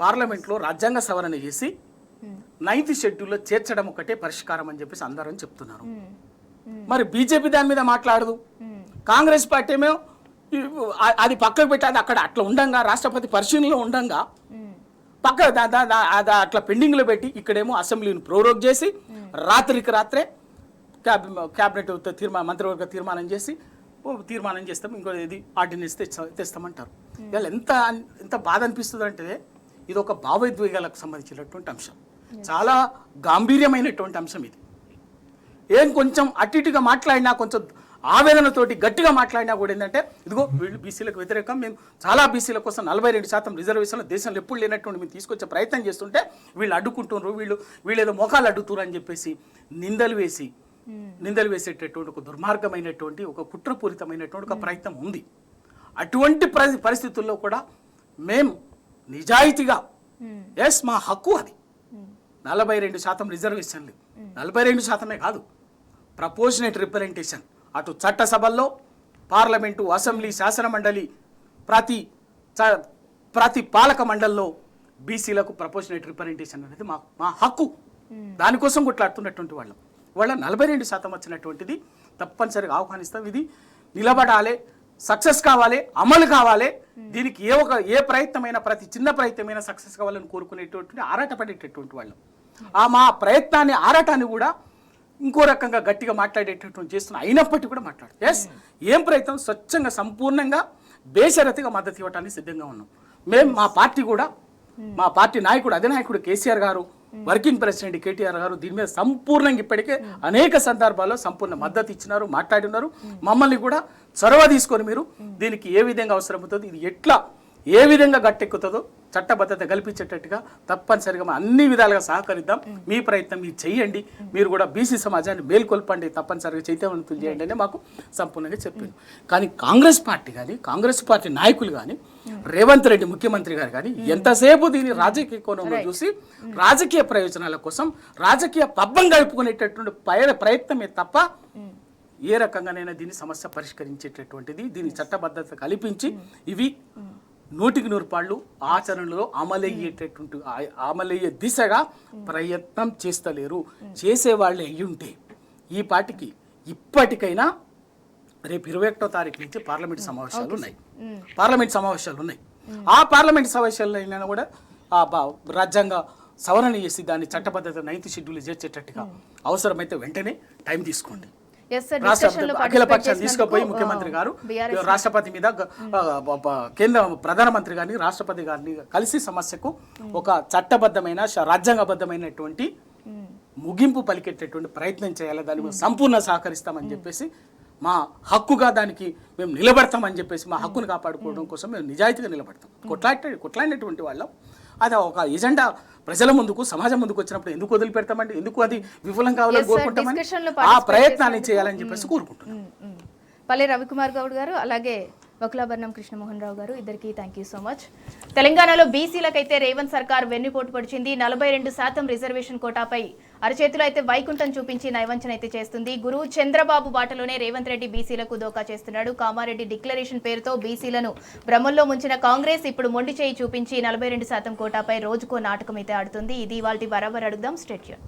పార్లమెంట్లో రాజ్యాంగ సవరణ చేసి 9th షెడ్యూల్లో చేర్చడం ఒకటే పరిష్కారం అని చెప్పేసి అందరం చెప్తున్నారు. మరి బీజేపీ దాని మీద మాట్లాడదు. కాంగ్రెస్ పార్టీ ఏమో అది పక్కకు పెట్టి అది అక్కడ అట్లా ఉండంగా, రాష్ట్రపతి పరిశీలనలో ఉండంగా పక్క అట్లా పెండింగ్లో పెట్టి ఇక్కడేమో అసెంబ్లీని ప్రోరోగ్ చేసి రాత్రికి రాత్రే క్యాబినెట్ మంత్రివర్గ తీర్మానం చేస్తాం, ఇంకో ఇది ఆర్డినెన్స్ తెస్తామంటారు. ఇవాళ ఎంత బాధ అనిపిస్తుంది అంటే ఇది ఒక భావోద్వేగాలకు సంబంధించినటువంటి అంశం, చాలా గాంభీర్యమైనటువంటి అంశం ఇది. ఏం కొంచెం అటు ఇటుగా మాట్లాడినా, కొంచెం ఆవేదనతోటి గట్టిగా మాట్లాడినా కూడా ఏంటంటే ఇదిగో వీళ్ళు బీసీలకు వ్యతిరేకం, మేము చాలా బీసీల కోసం 42% రిజర్వేషన్లు దేశంలో ఎప్పుడు లేనటువంటి మేము తీసుకొచ్చే ప్రయత్నం చేస్తుంటే వీళ్ళు అడ్డుకుంటున్నారు, వీళ్ళు ఏదో మొఖాలు అడ్డుతున్నారు అని చెప్పేసి నిందలు వేసేటటువంటి ఒక దుర్మార్గమైనటువంటి ఒక కుట్రపూరితమైనటువంటి ఒక ప్రయత్నం ఉంది. అటువంటి పరిస్థితుల్లో కూడా మేము నిజాయితీగా మా హక్కు అది 42% రిజర్వేషన్లు, 42% కాదు, ప్రపోర్షనేట్ రిప్రజెంటేషన్. అటు చట్టసభల్లో, పార్లమెంటు, అసెంబ్లీ, శాసనమండలి, ప్రతి పాలక మండలిలో బీసీలకు ప్రపోర్షనేట్ రిప్రజెంటేషన్ అనేది మా హక్కు. దానికోసం కొట్లాడుతున్నటువంటి వాళ్ళం. వాళ్ళ 42% వచ్చినటువంటిది తప్పనిసరిగా ఆహ్వానిస్తాం. ఇది నిలబడాలి, సక్సెస్ కావాలి, అమలు కావాలి. దీనికి ఏ ప్రయత్నమైనా, ప్రతి చిన్న ప్రయత్నమైనా సక్సెస్ కావాలని కోరుకునేటువంటి ఆరాటపడేటటువంటి వాళ్ళు. మా ప్రయత్నాన్ని, ఆరాటాన్ని కూడా ఇంకో రకంగా గట్టిగా మాట్లాడేటటువంటి చేస్తున్నాం. అయినప్పటికీ కూడా ఏం ప్రయత్నం స్వచ్ఛంగా, సంపూర్ణంగా, బేషరతుగా మద్దతు ఇవ్వడానికి సిద్ధంగా ఉన్నాం. మేము మా పార్టీ నాయకుడు, అధినాయకుడు కేసీఆర్ గారు, వర్కింగ్ ప్రెసిడెంట్ కేటీఆర్ గారు దీని మీద సంపూర్ణంగా ఇప్పటికే అనేక సందర్భాల్లో సంపూర్ణ మద్దతు ఇచ్చినారు, మాట్లాడినారు. మమ్మల్ని కూడా చొరవ తీసుకొని మీరు దీనికి ఏ విధంగా అవసరమవుతుంది, ఇది ఏ విధంగా గట్టెక్కుతుందో చట్టబద్ధత కల్పించేటట్టుగా తప్పనిసరిగా అన్ని విధాలుగా సహకరిద్దాం. మీ ప్రయత్నం మీరు చెయ్యండి, మీరు కూడా బీసీ సమాజాన్ని మేల్కొల్పండి, తప్పనిసరిగా చైతన్యవంతులు చేయండి అని మాకు సంపూర్ణంగా చెప్పింది. కానీ కాంగ్రెస్ పార్టీ కానీ, కాంగ్రెస్ పార్టీ నాయకులు కానీ, రేవంత్ రెడ్డి ముఖ్యమంత్రి గారు కానీ ఎంతసేపు దీన్ని రాజకీయ కోణంలో చూసి రాజకీయ ప్రయోజనాల కోసం రాజకీయ పబ్బం గడుపుకునేటటువంటి ప్రయత్నమే తప్ప ఏ రకంగానైనా దీన్ని సమస్య పరిష్కరించేటటువంటిది, దీని చట్టబద్ధత కల్పించి ఇవి 100% ఆచరణలో అమలయ్యే దిశగా ప్రయత్నం చేస్తలేరు. చేసేవాళ్ళు అయ్యుంటే ఈ పార్టీకి ఇప్పటికైనా రేపు 21వ తారీఖు నుంచి పార్లమెంట్ సమావేశాలు ఉన్నాయి. ఆ పార్లమెంట్ సమావేశాలైనా కూడా రాజ్యాంగ సవరణ చేసి దాన్ని చట్టబద్ధత 9th షెడ్యూల్ చేర్చేటట్టుగా అవసరమైతే వెంటనే టైం తీసుకోండి. అఖిల పక్షాన్ని తీసుకుపోయి ముఖ్యమంత్రి గారు రాష్ట్రపతి మీద కేంద్ర ప్రధానమంత్రి గారిని రాష్ట్రపతి గారిని కలిసి సమస్యకు ఒక చట్టబద్ధమైన రాజ్యాంగబద్ధమైనటువంటి ముగింపు పలికేటటువంటి ప్రయత్నం చేయాలి. దాన్ని మేము సంపూర్ణ సహకరిస్తామని చెప్పేసి, మా హక్కుగా దానికి మేము నిలబడతామని చెప్పేసి, మా హక్కును కాపాడుకోవడం కోసం మేము నిజాయితీగా నిలబడతాం. కొట్లాడినటువంటి వాళ్ళం. అది ఒక ఎజెండా ప్రజల ముందుకు, సమాజం ముందుకు వచ్చినప్పుడు ఎందుకు వదిలిపెడతామండి? ఎందుకు అది విఫలం కావాలని కోరుకుంటామని ఆ ప్రయత్నాన్ని చేయాలని చెప్పేసి కోరుకుంటున్నాం. పల్లె రవికుమార్ గౌడ్ గారు, అలాగే వకులాభరణం కృష్ణమోహన్ రావు గారు, ఇద్దరికి థ్యాంక్ యూ సో మచ్. తెలంగాణలో బీసీలకైతే రేవంత్ సర్కార్ వెన్నుపోటు పొడిచింది. 42% రిజర్వేషన్ కోటాపై అరచేతిలో అయితే వైకుంఠం చూపించి నయవంచన అయితే చేస్తుంది. గురువు చంద్రబాబు బాటలోనే రేవంత్ రెడ్డి బీసీలకు దోకా చేస్తున్నాడు. కామారెడ్డి డిక్లరేషన్ పేరుతో బీసీలను భ్రమంలో ముంచిన కాంగ్రెస్ ఇప్పుడు మొండి చేయి చూపించి 42% కోటాపై రోజుకో నాటకం అయితే ఆడుతుంది. ఇది ఇవాల్టి బరాబర్ అడుగుదాం. State tune.